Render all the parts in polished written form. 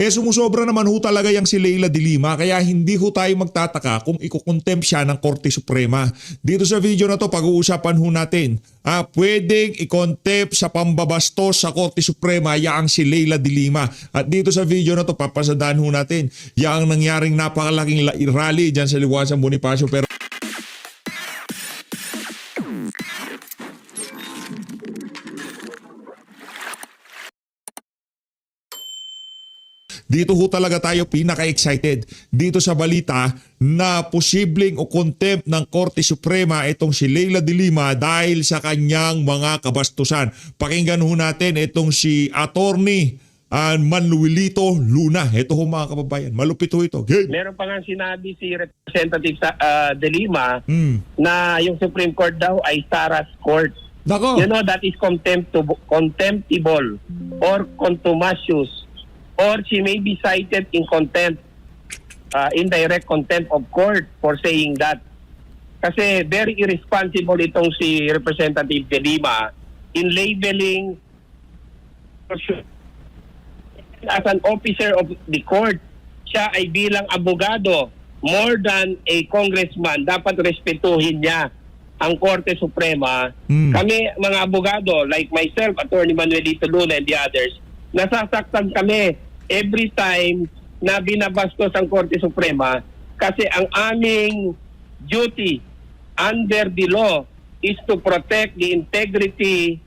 Sumusobra naman ho talaga yang si Leila de Lima kaya hindi ho tayo magtataka kung ikukontempt siya ng Korte Suprema. Dito sa video na to pag-uusapan ho natin, pwedeng ikontempt sa pambabastos sa Korte Suprema yang si Leila de Lima. At dito sa video na to papasadaan ho natin yang nangyaring napakalaking rally dyan sa Liwasan Bonifacio. Pero dito ho talaga tayo pinaka-excited dito sa balita na posibleng o contempt ng Korte Suprema itong si Leila de Lima dahil sa kanyang mga kabastusan. Pakinggan ho natin itong si Attorney Manuelito Luna. Ito ho mga kababayan, malupit ho ito. Game. Meron pa nga sinabi si Representative de Lima na yung Supreme Court daw ay Sarah's Court. Nako. You know, that is contemptible or contumacious, or she may be cited in contempt, indirect contempt of court for saying that. Kasi very irresponsible itong si Representative de Lima in labeling as an officer of the court. Siya ay bilang abogado, more than a congressman, dapat respetuhin niya ang Korte Suprema. Kami mga abogado, like myself, Attorney Manuelito Luna and the others, nasasaktan kami every time na binabastos ang Korte Suprema kasi ang aming duty under the law is to protect the integrity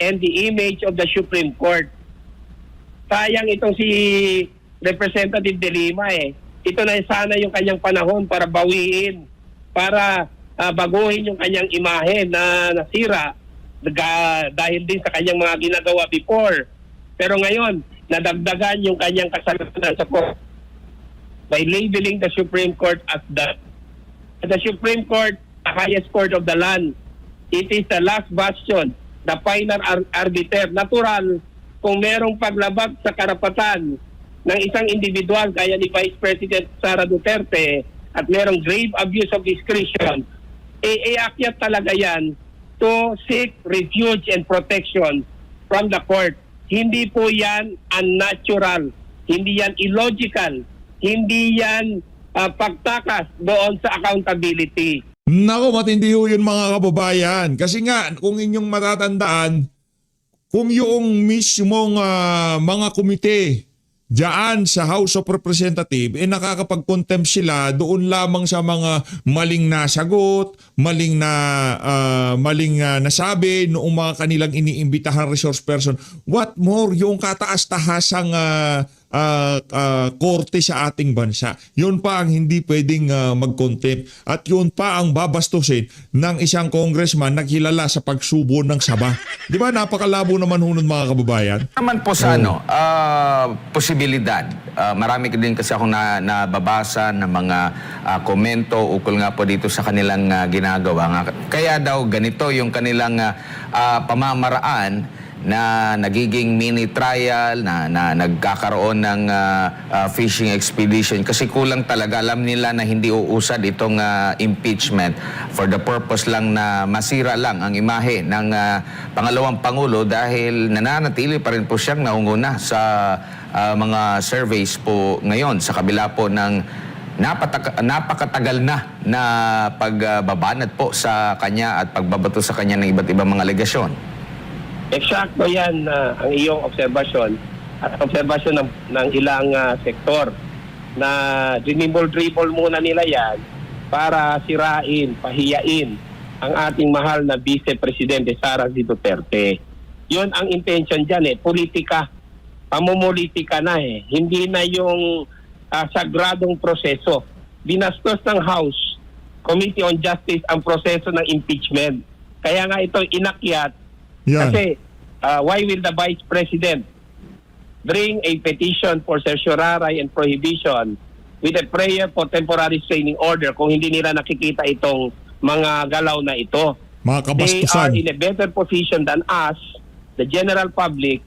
and the image of the Supreme Court. Sayang itong si Representative de Lima Ito na sana yung kanyang panahon para bawiin, para baguhin yung kanyang imahe na nasira dahil din sa kanyang mga ginagawa before. Pero ngayon, nadagdagan yung kanyang kasalanan sa court by labeling the Supreme Court as the Supreme Court, the highest court of the land. It is the last bastion, the final arbiter. Natural, kung merong paglabag sa karapatan ng isang individual kaya ni Vice President Sara Duterte at merong grave abuse of discretion, akyat talaga yan to seek refuge and protection from the court. Hindi po yan unnatural, hindi yan illogical, hindi yan pagtakas doon sa accountability. Nako, matindi ho yun mga kababayan. Kasi nga, kung inyong matatandaan, kung yung mismong mga komite diyan sa House of Representatives, nakakapag-contempt sila doon lamang sa mga maling nasagot, maling nasabi noong mga kanilang iniimbitahang resource person. What more, yung kataas-tahasang korte sa ating bansa. Yun pa ang hindi pwedeng mag-contempt. At yun pa ang babastusin ng isang congressman na kilala sa pagsubo ng saba. Di ba? Napakalabo naman hunod mga kababayan. Naman po sa posibilidad. Marami din kasi akong nababasa ng mga komento ukol nga po dito sa kanilang ginagawa. Kaya daw ganito yung kanilang pamamaraan na nagiging mini trial, na nagkakaroon ng fishing expedition kasi kulang talaga. Alam nila na hindi uusad itong impeachment for the purpose lang na masira lang ang imahe ng pangalawang Pangulo dahil nananatili pa rin po siyang naunguna sa mga surveys po ngayon sa kabila po ng napakatagal na pagbabanat po sa kanya at pagbabato sa kanya ng iba't ibang mga alegasyon. Eksakto yan ang iyong obserbasyon at obserbasyon ng ilang sektor na dinibol-dribble muna nila yan para sirain, pahiyain ang ating mahal na Vice Presidente Sara Duterte. Yun ang intention dyan politika, pamumulitika na hindi na yung sagradong proseso. Binastos ng House Committee on Justice ang proseso ng impeachment. Kaya nga ito inakyat. Yan. Kasi why will the Vice President bring a petition for certiorari and prohibition with a prayer for temporary restraining order kung hindi nila nakikita itong mga galaw na ito? Mga kabastusan. They are in a better position than us, the general public,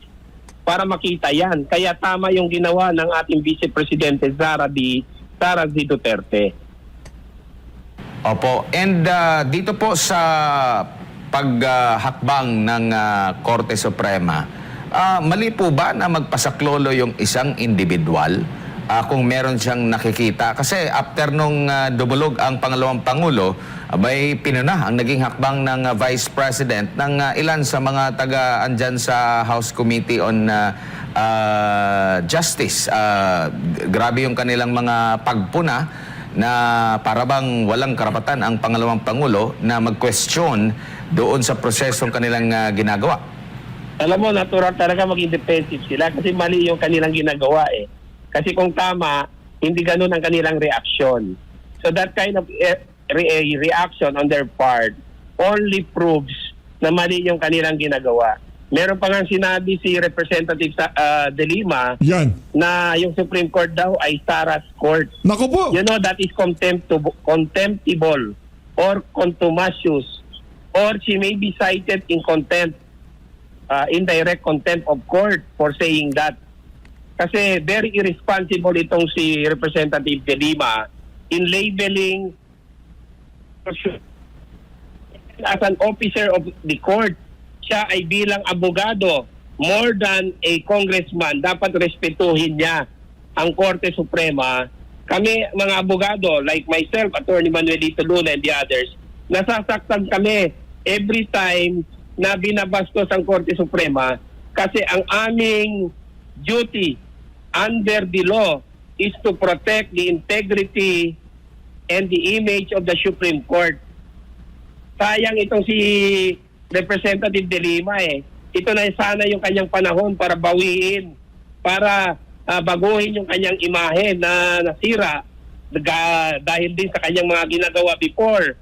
para makita yan. Kaya tama yung ginawa ng ating Vice Presidente Sara Duterte. Opo. And dito po sa paghakbang ng Korte Suprema, Mali po ba na magpasaklolo yung isang individual kung meron siyang nakikita? Kasi after nung dumulog ang pangalawang Pangulo, abay pinuna ang naging hakbang ng Vice President ng ilan sa mga taga-andyan sa House Committee on Justice. Grabe yung kanilang mga pagpuna na parabang walang karapatan ang pangalawang Pangulo na mag-question doon sa prosesong kanilang ginagawa. Alam mo, natural talaga maging defensive sila kasi mali yung kanilang ginagawa eh. Kasi kung tama, hindi ganun ang kanilang reaksyon. So that kind of reaction on their part only proves na mali yung kanilang ginagawa. Meron pa nga sinabi si Representative De Lima Yan. na yung Supreme Court daw ay Sarah's Court. Naku po. You know, that is contemptible or contumacious, or she may be cited in contempt, indirect contempt of court for saying that. Kasi very irresponsible itong si Representative De Lima in labeling as an officer of the court. Siya ay bilang abogado, more than a congressman, dapat respetuhin niya ang Korte Suprema. Kami mga abogado, like myself, Attorney Manuelito Luna and the others, nasasaktan kami every time na binabastos ang Korte Suprema kasi ang aming duty under the law is to protect the integrity and the image of the Supreme Court. Sayang itong si Representative De Lima eh. Ito na sana yung kanyang panahon para bawiin, para baguhin yung kanyang imahe na nasira dahil din sa kanyang mga ginagawa before.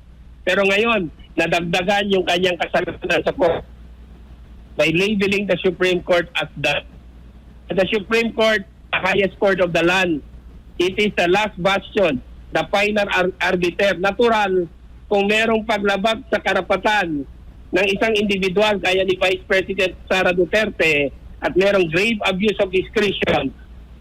Pero ngayon, nadagdagan yung kanyang kasalanan sa court by labeling the Supreme Court as that. The Supreme Court, the highest court of the land, it is the last bastion, the final arbiter. Natural, kung merong paglabag sa karapatan ng isang individual gaya ni Vice President Sara Duterte at merong grave abuse of discretion,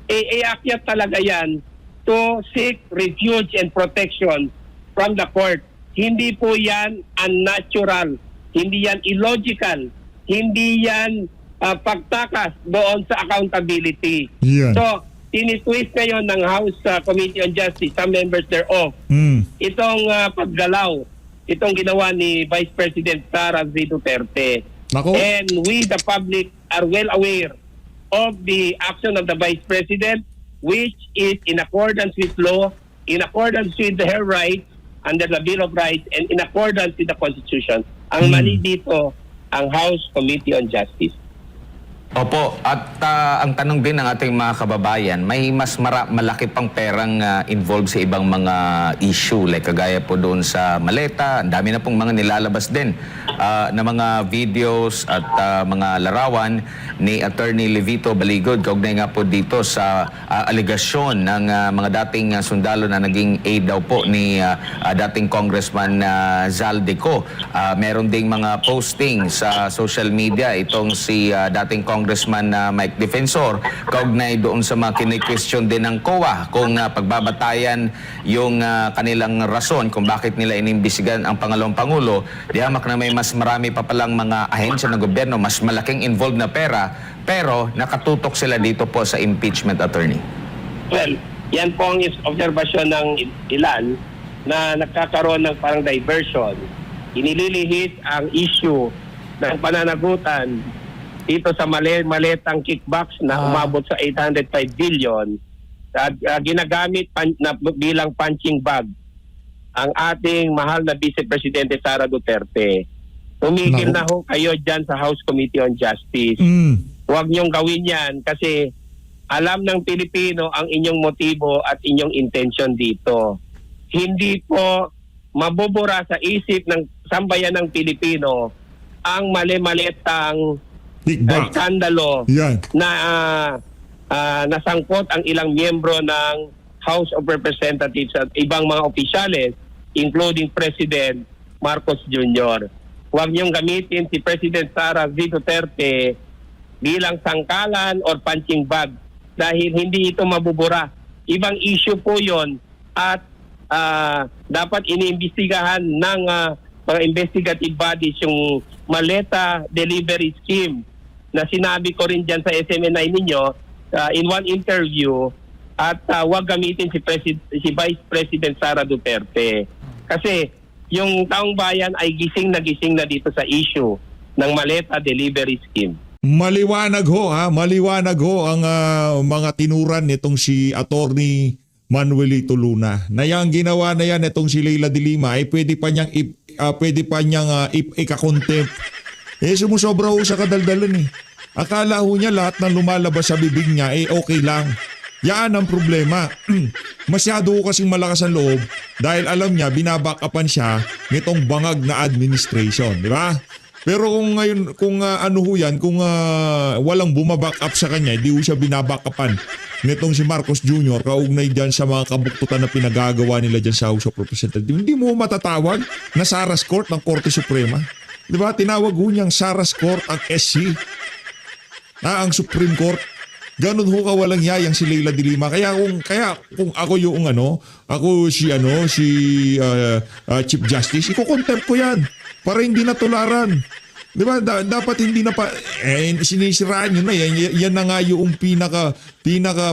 iakyat talaga yan to seek refuge and protection from the court. Hindi po yan unnatural, hindi yan illogical, hindi yan pagtakas doon sa accountability. Yan. So, tinitwist ngayon ng House Committee on Justice, some members thereof, itong paggalaw, itong ginawa ni Vice President Sara Z. Duterte. Nako. And we, the public, are well aware of the action of the Vice President, which is in accordance with law, in accordance with her rights, under the Bill of Rights, and in accordance with the Constitution. Ang mali dito, ang House Committee on Justice. Opo, at ang tanong din ng ating mga kababayan, may mas malaki pang perang involved sa ibang mga issue, like kagaya po doon sa maleta, ang dami na pong mga nilalabas din na mga videos at mga larawan ni Attorney Levito Baligod, kaugnay nga po dito sa aligasyon ng mga dating sundalo na naging aide daw po ni dating Congressman Zaldico. Meron ding mga posting sa social media itong si dating Congressman Mike Defensor, kaugnay doon sa mga kini-question din ng COA kung pagbabatayan yung kanilang rason kung bakit nila inimbisigan ang pangalawang Pangulo. Di hamak na may mas marami pa palang mga ahensya ng gobyerno, mas malaking involved na pera, pero nakatutok sila dito po sa impeachment, attorney. Well, yan po ang obserbasyon ng ilan na nagkakaroon ng parang diversion. Inililihis ang issue ng pananagutan dito sa maletang kickbacks na umabot sa 805 billion at ginagamit bilang punching bag ang ating mahal na Vice Presidente Sara Duterte. Tumigil na ho kayo dyan sa House Committee on Justice. Huwag niyong gawin yan kasi alam ng Pilipino ang inyong motibo at inyong intention dito. Hindi po mabubura sa isip ng sambayan ng Pilipino ang mali-malitang skandalo na nasangkot ang ilang miyembro ng House of Representatives at ibang mga opisyales, including President Marcos Jr. Huwag niyong gamitin si President Sara Z. Duterte bilang sangkalan or punching bag dahil hindi ito mabubura. Ibang issue po yon at dapat iniimbestigahan ng mga investigative bodies yung maleta delivery scheme na sinabi ko rin dyan sa SMNI ninyo in one interview at wag gamitin si Vice President Sara Duterte. Kasi yung taong bayan ay gising na dito sa issue ng maleta delivery scheme. Maliwanag ho ang mga tinuran nitong si Attorney Manuelito Luna. Na yung ginawa na yan itong si Leila de Lima ay pwede pa niyang ikakontempt. Sumusobra ho sa kadaldalan eh. Akala ho niya lahat ng lumalabas sa bibig niya okay lang. Yan ang problema. Masyado ho kasing malakas ang loob dahil alam niya binabackupan siya nitong bangag na administration, di ba? Pero kung walang bumaback up sa kanya, di ho siya binabackupan nitong si Marcos Jr. kaugnay dyan sa mga kabuktutan na pinagagawa nila dyan sa House of Representatives. Hindi mo matatawag na Saras Court ng Korte Suprema. Di ba? Tinawag ho niyang Saras Court ang SC. Ang Supreme Court. Ganun ho kawalang yayang si Leila de Lima. Kaya kung ako yung Chief Justice, iko-contempt ko yan para hindi na tularan. Di ba? Dapat hindi na pa sinisiraan yun na yan na nga yung pinaka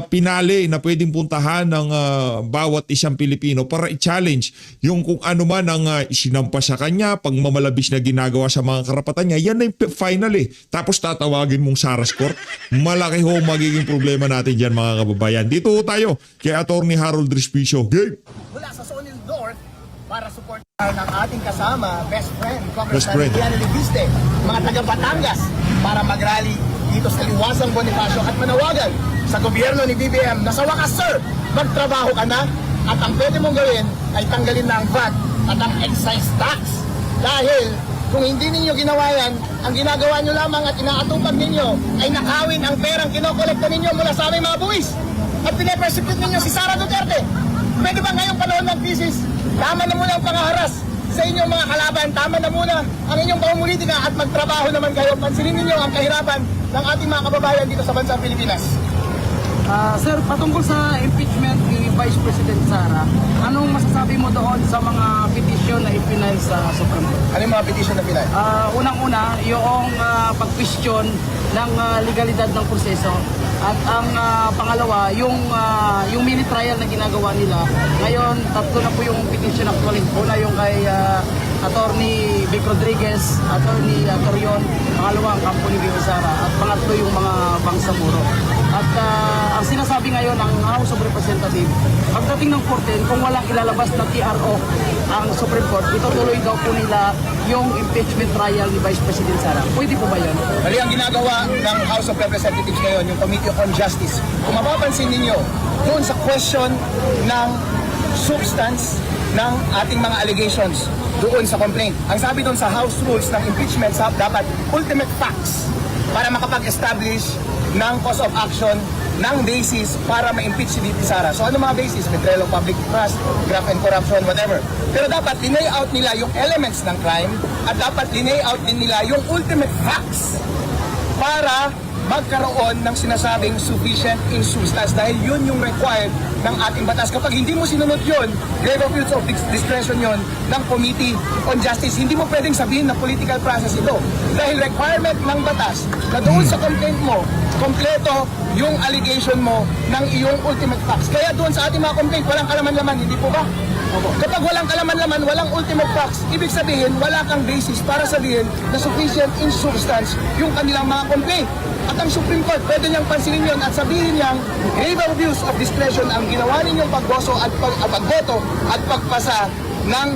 pinali na pwedeng puntahan ng bawat isang Pilipino para i-challenge yung kung ano man ang isinampa sa kanya, pagmamalabis na ginagawa sa mga karapatan niya. Yan na yung final eh. Tapos tatawagin mong Saras Court. Malaki ho magiging problema natin dyan mga kababayan. Dito ho tayo kay Attorney Harold Respicio. Game! Mula sa Sonil North para suportahan ng ating kasama, best friend, Congressman Diana Libiste, mga taga Batangas para mag-rally dito sa Liwasang Bonifacio at manawagan sa gobyerno ni BBM na sa wakas, sir, magtrabaho ka na at ang pwede mong gawin ay tanggalin na ang VAT at ang excise tax. Dahil kung hindi ninyo ginawa yan, ang ginagawa nyo lamang at inaatupag ninyo ay nakawin ang perang kinokolekta ninyo mula sa aming mga buwis at pinapersecute ninyo si Sara Duterte. Pwede ba ngayong panahon ng krisis, tama na muna ang pangaharas sa inyong mga kalaban, tama na muna ang inyong pamumulitika at magtrabaho naman kayo. Pansinin ninyo ang kahirapan ng ating mga kababayan dito sa bansang Pilipinas. Sir, patungkol sa impeachment ni Vice President Sara, anong masasabi mo doon sa mga petisyon na ipinay sa Supreme Court? Ano yung mga petition na pinay? Unang-una, yung pag-question ng legalidad ng proseso. At ang pangalawa, yung mini trial na ginagawa nila. Ngayon, tatlo na po yung petition actually. Una yung kay Attorney Vic Rodriguez, Attorney Torion, pangalawa ang kampo ni Vice Sara, at pangatlo yung mga Bangsamoro. At ang sinasabi ngayon ng House of Representatives, pagdating ng Korte, kung walang ilalabas na TRO ang Supreme Court, itutuloy daw po nila yung impeachment trial ni Vice President Sara. Pwede po ba yan? Mali ang ginagawa ng House of Representatives ngayon, yung Committee on Justice. Kung mapapansin ninyo, doon sa question ng substance ng ating mga allegations doon sa complaint. Ang sabi doon sa House Rules ng impeachment, dapat ultimate facts para makapag-establish ng cause of action, ng basis para ma-impeach si VP Sara. So ano mga basis? Betrayal of public trust, graft and corruption, whatever. Pero dapat linay out nila yung elements ng crime at dapat linay out din nila yung ultimate facts para magkaroon ng sinasabing sufficient in substance dahil yun yung required ng ating batas. Kapag hindi mo sinunod yun, grave abuse of discretion yun ng Committee on Justice. Hindi mo pwedeng sabihin na political process ito. Dahil requirement ng batas na doon sa complaint mo, kompleto yung allegation mo ng iyong ultimate facts. Kaya doon sa ating mga complaint, walang kalaman-laman, hindi po ba? Kapag walang kalaman-laman, walang ultimate facts, ibig sabihin, wala kang basis para sabihin na sufficient in substance yung kanilang mga complaint. At ang Supreme Court, pwede niyang pansinin yun at sabihin niyang grave abuse of discretion ang ginawa ninyong pagboto at pagpasa ng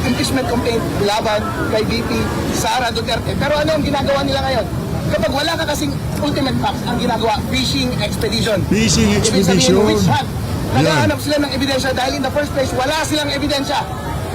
impeachment complaint laban kay VP Sara Duterte. Pero ano ang ginagawa nila ngayon? Kapag wala ka kasing ultimate facts, ang ginagawa, fishing expedition. Fishing expedition. Witch hunt. Naghahanap sila ng ebidensya dahil in the first place, wala silang ebidensya.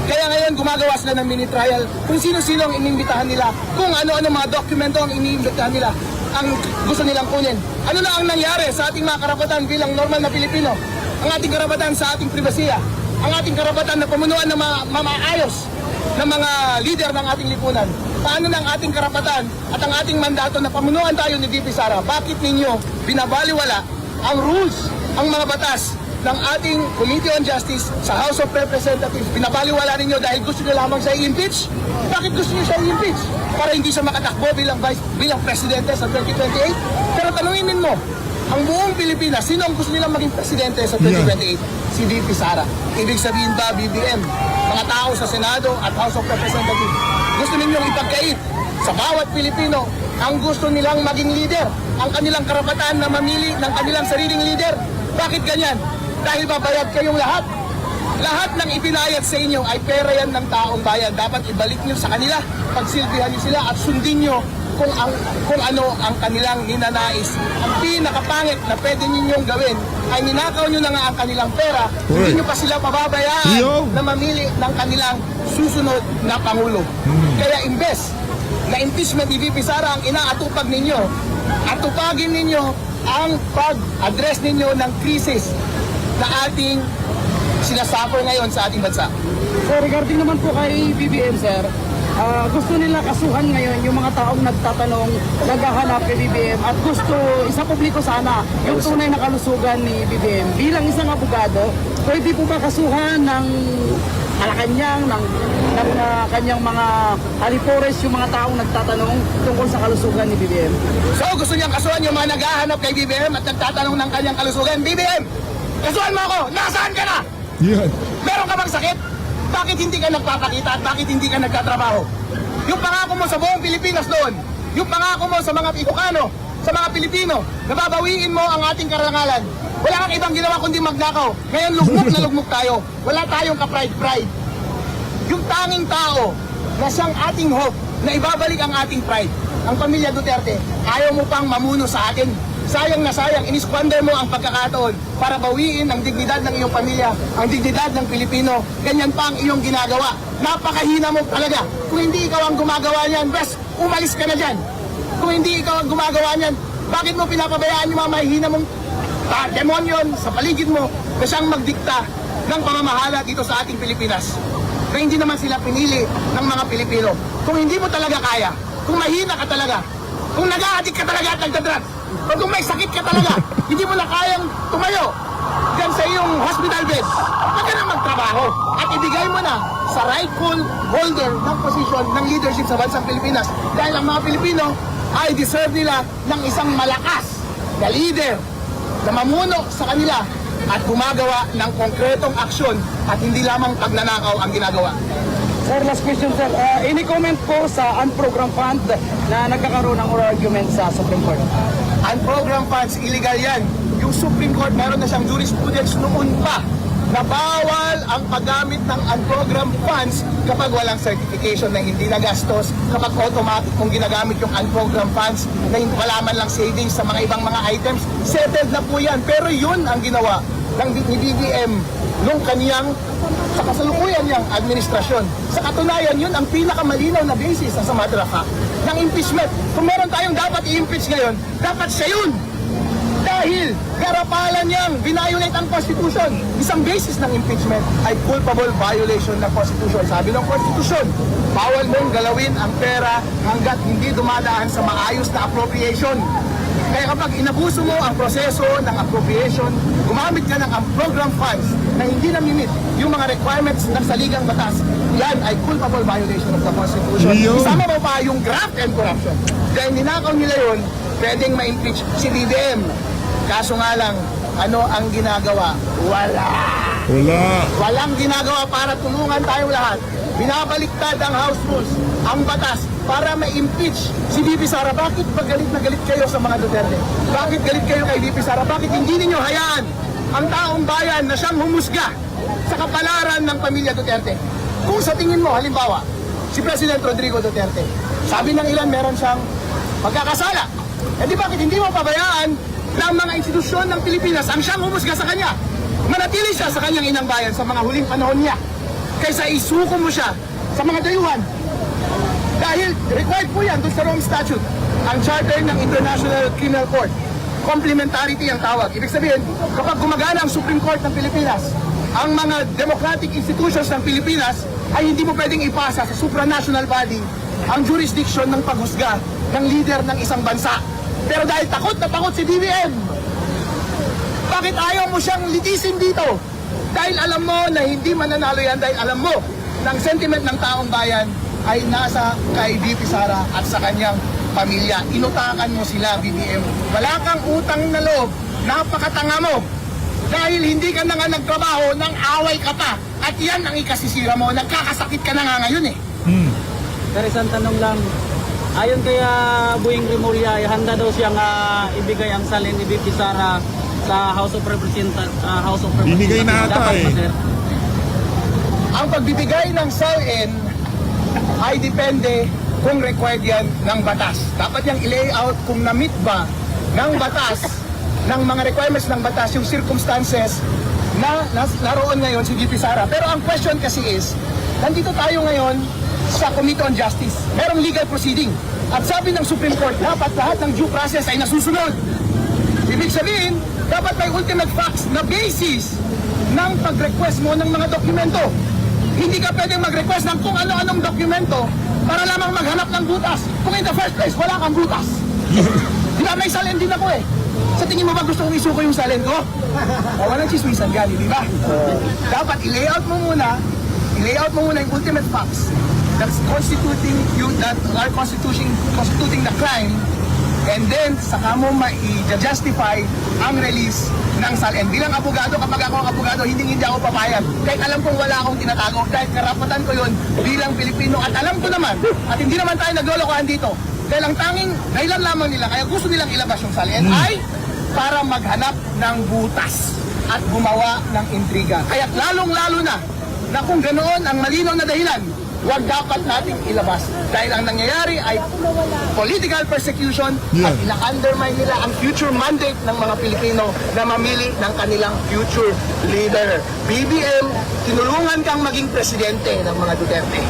Kaya ngayon gumagawa sila ng mini trial kung sino-sino ang inimbitahan nila, kung ano-ano mga dokumento ang inimbitahan nila, ang gusto nilang kunin. Ano na ang nangyari sa ating mga karapatan bilang normal na Pilipino? Ang ating karapatan sa ating pribasiya, ang ating karapatan na pamunuan ng mga maayos ng mga leader ng ating lipunan. Paano ng ating karapatan at ang ating mandato na pamunuan tayo ni VP Sara? Bakit ninyo binabaliwala ang rules, ang mga batas ng ating Committee on Justice sa House of Representatives, pinabaliwala ninyo dahil gusto nyo lamang siya i-impeach? Bakit gusto nyo siya i-impeach? Para hindi siya makatakbo bilang presidente sa 2028? Pero tanungin mo, ang buong Pilipinas, sino ang gusto nilang maging presidente sa 2028? Si VP Sara. Ibig sabihin ba, BBM, mga tao sa Senado at House of Representatives, gusto ninyong ipagkait sa bawat Pilipino ang gusto nilang maging leader, ang kanilang karapatan na mamili ng kanilang sariling leader. Bakit ganyan? Dahil babayad kayong lahat. Lahat ng ipinayad sa inyo ay pera yan ng taong bayan. Dapat ibalik nyo sa kanila, pagsilbihan nyo sila at sundin nyo kung ano ang kanilang ninanais. Ang pinakapangit na pwede ninyong gawin ay ninakaw nyo na nga ang kanilang pera, hindi nyo pa sila pababayaan na mamili ng kanilang susunod na Pangulo. Kaya imbes na impeachment ni VP Sara ang inaatupag ninyo, atupagin ninyo ang pag-address ninyo ng krisis na ating sinasuffer ngayon sa ating bansa. So regarding naman po kay BBM, sir, gusto nila kasuhan ngayon yung mga taong nagtatanong, naghahanap kay BBM at gusto isa publiko sana yung tunay na kalusugan ni BBM. Bilang isang abogado, pwede po ba kasuhan ng Malacanang, ng kanyang mga alipores yung mga taong nagtatanong tungkol sa kalusugan ni BBM? So gusto niyang kasuhan yung mga naghahanap kay BBM at nagtatanong ng kanyang kalusugan. BBM, kasuhan mo ako! Nasaan ka na? Yan. Meron ka bang sakit? Bakit hindi ka nagpapakita at bakit hindi ka nagtatrabaho? Yung pangako mo sa buong Pilipinas doon, yung pangako mo sa mga Ilocano, sa mga Pilipino, nababawiin mo ang ating karangalan. Wala kang ibang ginawa kundi magnakaw. Ngayon lugmok na lugmok tayo. Wala tayong ka-pride-pride. Yung tanging tao na siyang ating hope na ibabalik ang ating pride, ang pamilya Duterte, ayaw mo pang mamuno sa atin. Sayang na sayang, inisquander mo ang pagkakataon para bawiin ang dignidad ng iyong pamilya, ang dignidad ng Pilipino. Ganyan pa ang iyong ginagawa. Napakahina mo talaga. Kung hindi ikaw ang gumagawa niyan, bes, umalis ka na dyan. Kung hindi ikaw ang gumagawa niyan, bakit mo pinapabayaan yung mga mahihina mong demonyon sa paligid mo na siyang magdikta ng pamamahala dito sa ating Pilipinas? Na hindi naman sila pinili ng mga Pilipino. Kung hindi mo talaga kaya, kung mahina ka talaga, kung nag-a-addict ka talaga at nagdadrugs, o kung may sakit ka talaga, hindi mo na kayang tumayo dyan sa iyong hospital bed, huwag ka na magtrabaho at ibigay mo na sa rightful holder ng posisyon ng leadership sa bansang Pilipinas. Dahil ang mga Pilipino ay deserve nila ng isang malakas na leader na mamuno sa kanila at gumagawa ng konkretong aksyon at hindi lamang pagnanakaw ang ginagawa. Sir, last question, sir. Any comment po sa unprogrammed fund na nagkakaroon ng oral argument sa Supreme Court? Unprogrammed funds, illegal yan. Yung Supreme Court, meron na siyang jurisprudence noon pa na bawal ang paggamit ng unprogrammed funds kapag walang certification na hindi nagastos, kapag automatic kung ginagamit yung unprogrammed funds na wala man lang savings sa mga ibang mga items, settled na po yan. Pero yun ang ginawa ng BBM nung kaniyang sa kasalukuyan niyang administrasyon. Sa katunayan, yun ang pinakamalinaw na basis sa matter of fact ng impeachment. Kung meron tayong dapat i-impeach ngayon, dapat siya yun. Dahil garapalan niyang violate ang Constitution. Isang basis ng impeachment ay culpable violation ng Constitution. Sabi ng Constitution, bawal mong galawin ang pera hanggat hindi dumadaan sa maayos na appropriation. Kaya kapag inabuso mo ang proseso ng appropriation, gumamit ka ng program funds na hindi na-meet yung mga requirements ng saligang batas, yan ay culpable violation of the Constitution. Isama mo pa yung graft and corruption. Dahil ninakaw nila yun, pwedeng ma-impeach si BBM. Kaso nga lang, ano ang ginagawa? Wala. Walang ginagawa para tulungan tayong lahat. Binabaliktad ang House Rules, ang batas, para ma-impeach si VP Sara. Bakit ba galit na galit kayo sa mga Duterte? Bakit galit kayo kay VP Sara? Bakit hindi ninyo hayaan ang taong bayan na siyang humusga sa kapalaran ng pamilya Duterte? Kung sa tingin mo, halimbawa, si President Rodrigo Duterte, sabi ng ilan meron siyang pagkakasala. E di bakit hindi mo pabayaan ng mga institusyon ng Pilipinas ang siyang humusga sa kanya? Manatili siya sa kanyang inang bayan sa mga huling panahon niya kaysa isuko mo siya sa mga dayuhan. Dahil required po yan doon sa Rome Statute, ang charter ng International Criminal Court. Complementarity ang tawag. Ibig sabihin, kapag gumagana ang Supreme Court ng Pilipinas, ang mga democratic institutions ng Pilipinas ay hindi mo pwedeng ipasa sa supranational body ang jurisdiction ng paghusga ng leader ng isang bansa. Pero dahil takot na takot si BBM Bakit ayaw mo siyang litisin dito? Dahil alam mo na hindi mananalo yan, dahil alam mo na ang sentiment ng taong bayan ay nasa kay VP Sara at sa kanyang pamilya. Inutakan mo sila, BBM. Wala kang utang na loob. Napakatanga mo. Dahil hindi ka na nga nagtrabaho, nang away ka pa. At yan ang ikasisira mo. Nagkakasakit ka na nga ngayon eh. Pero isang tanong lang, ayon kay Boying Remulla, handa daw siyang ibigay ang salin ni VP Sara sa House of Representatives. Binigay na ata Dapat ba, eh. sir? Ang pagbibigay ng SALN ay depende kung required yan ng batas. Dapat yung i-layout kung na-meet ba ng batas, ng mga requirements ng batas, yung circumstances na naroon ngayon si VP Sara. Pero ang question kasi is, nandito tayo ngayon sa Committee on Justice. Merong legal proceeding. At sabi ng Supreme Court, dapat lahat ng due process ay nasusunod. Ibig sabihin, dapat may ultimate facts na basis ng pag-request mo ng mga dokumento. Hindi ka pwedeng mag-request ng kung ano-anong dokumento para lamang maghanap ng butas. Kung in the first place, wala kang butas. Diba, may salin din ako eh. Sa tingin mo ba gusto kong isuko yung salin ko? O walang chismisan gali, di ba? Dapat i-layout mo muna yung ultimate facts that's constituting the crime, and then saka mo ma-justify ang release ng SALN. Bilang abogado, kapag ako ang abogado, hindi ako papayag. Kahit alam kong wala akong tinatago, dahil karapatan ko yun bilang Pilipino, at alam ko naman, at hindi naman tayo naglolokohan dito, dahil ang tanging dahilan lamang nila, kaya gusto nilang ilabas yung SALN, ay para maghanap ng butas at gumawa ng intriga. Kaya lalong-lalo na kung ganoon ang malinaw na dahilan, huwag dapat nating ilabas. Dahil ang nangyayari ay political persecution at ina-undermine nila ang future mandate ng mga Pilipino na mamili ng kanilang future leader. BBM, tinulungan kang maging presidente ng mga Duterte.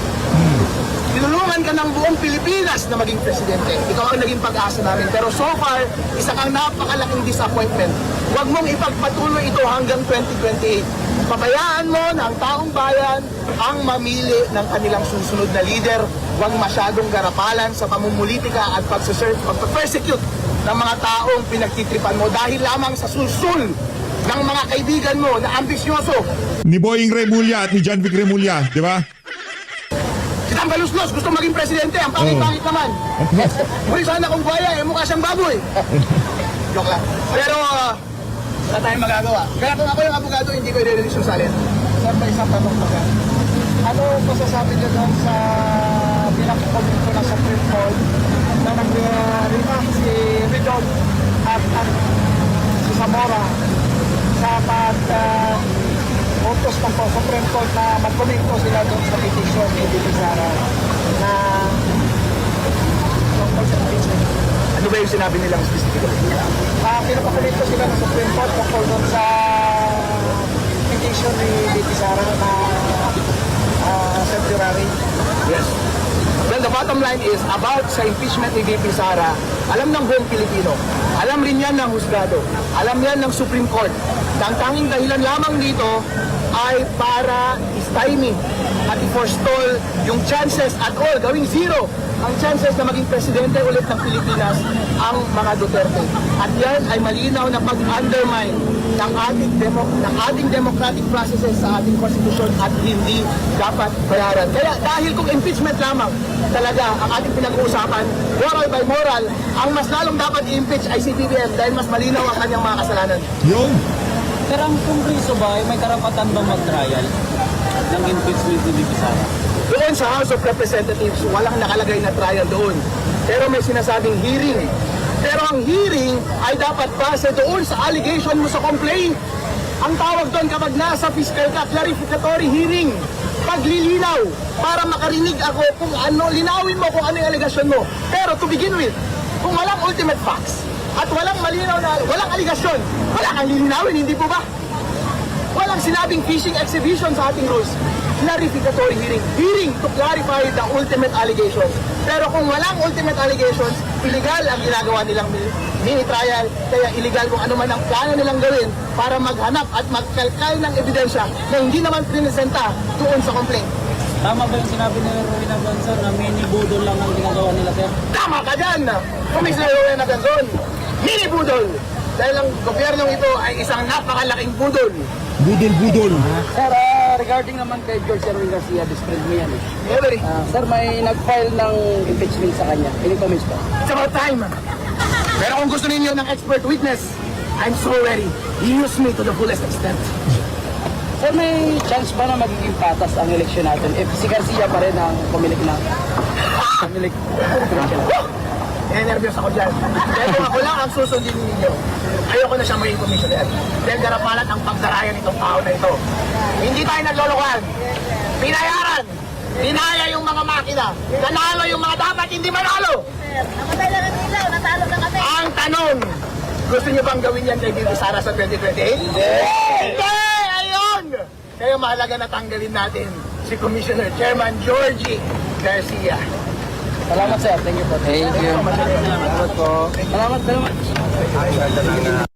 Tinulungan ka ng buong Pilipinas na maging presidente. Ikaw ang naging pag-asa namin. Pero so far, isa kang napakalaking disappointment. Huwag mong ipagpatuloy ito hanggang 2028. Pabayaan mo na ang taong bayan ang mamili ng kanilang susunod na leader. Huwag masyadong garapalan sa pamumulitika at pag-persecute ng mga taong pinagtitripan mo dahil lamang sa sulsul ng mga kaibigan mo na ambisyoso. Ni Boying Remulla at ni John Vic Remulla, di ba? Kitang baluslos, gusto maging presidente, ang pangit-pangit naman. Uy, sana kung buhaya, mukha siyang baboy. Joke lang. Pero, wala tayong magagawa. Kaya kung ako yung abogado, hindi ko i-release yung SALN. Sir, may isang tanong pa ka. Ano masasabi niyo doon sa pinakakomento ng Supreme Court na nag-remark si Ridon at si Zamora sa pag-utos ng Supreme Court na mag-komento sila doon sa petition ni VP Sara na Ano ba yung sinabi nilang specifically? pinapakomento sila ng Supreme Court tungkol doon sa petition ni VP Sara na February. Yes. Well, the bottom line is, about sa impeachment ni VP Sara, alam ng buong Pilipino, alam rin yan ng husgado, alam yan ng Supreme Court, na ang tanging dahilan lamang dito ay para i-stymie at i-forestall yung chances at all, gawing zero, ang chances na maging presidente ulit ng Pilipinas ang mga Duterte. At yan ay malinaw na pag-undermine ng ating democratic processes sa ating konstitusyon at hindi dapat bayaran. Kaya dahil kung impeachment lamang talaga ang ating pinag-uusapan, moral by moral, ang mas lalong dapat i-impeach ay si BBM dahil mas malinaw ang kanyang mga kasalanan. Yung Pero ang Kongreso ba ay may karapatan bang mag-trial ng impeachment ni VP Sara? Doon sa House of Representatives, walang nakalagay na trial doon. Pero may sinasabing hearing. Pero ang hearing ay dapat base doon sa allegation mo sa complaint. Ang tawag doon kapag nasa fiscal ka, clarificatory hearing. Paglilinaw para makarinig ako kung ano, linawin mo kung ano yung allegation mo. Pero to begin with, kung walang ultimate facts at walang malinaw na, walang allegation, wala kang lilinawin, hindi po ba? Walang sinabing fishing exhibition sa ating rules. Clarificatory hearing. Hearing to clarify the ultimate allegations. Pero kung walang ultimate allegations, illegal ang ginagawa nilang mini-trial. Kaya illegal kung ano man ang plano nilang gawin para maghanap at magkalkal ng ebidensya na hindi naman prinesenta doon sa complaint. Tama ba yung sinabi ni Rowena Blanson na mini-budol lang ang ginagawa nila, sir? Tama ka dyan! Commissioner Rowena Blanson, mini-budol! Dahil ang gobyernong ito ay isang napakalaking budol. Budol-budol. Sir, regarding naman kay George Erwin Garcia, discredit mo yan eh. Every, Sir, may nag-file ng impeachment sa kanya. Any comments po? it's about time. Pero kung gusto ninyo ng expert witness, I'm so ready. Use me to the fullest extent. Sir, may chance ba na magiging patas ang eleksyon natin if si Garcia pa rin ang pumilik ng Nervyos ako dyan. Kaya kung ako lang ang susundin ninyo, ayoko na siya maging commissioner. Dahil garapalat ang pagdarayan itong tao na ito. Hindi tayo naglolokohan. Pinayaran. Dinaya yung mga makina. Nanalo yung mga dapat hindi manalo. Namatay lang ang ilaw, natalo na kami. Ang tanong, gusto niyo bang gawin yan kay Bibi Sara sa 2028? Hindi! Ayun! Kaya mahalaga na tanggalin natin si Commissioner Chairman Georgie Garcia. Salamat, sir. Thank you po. Thank you. Salamat po. Salamat.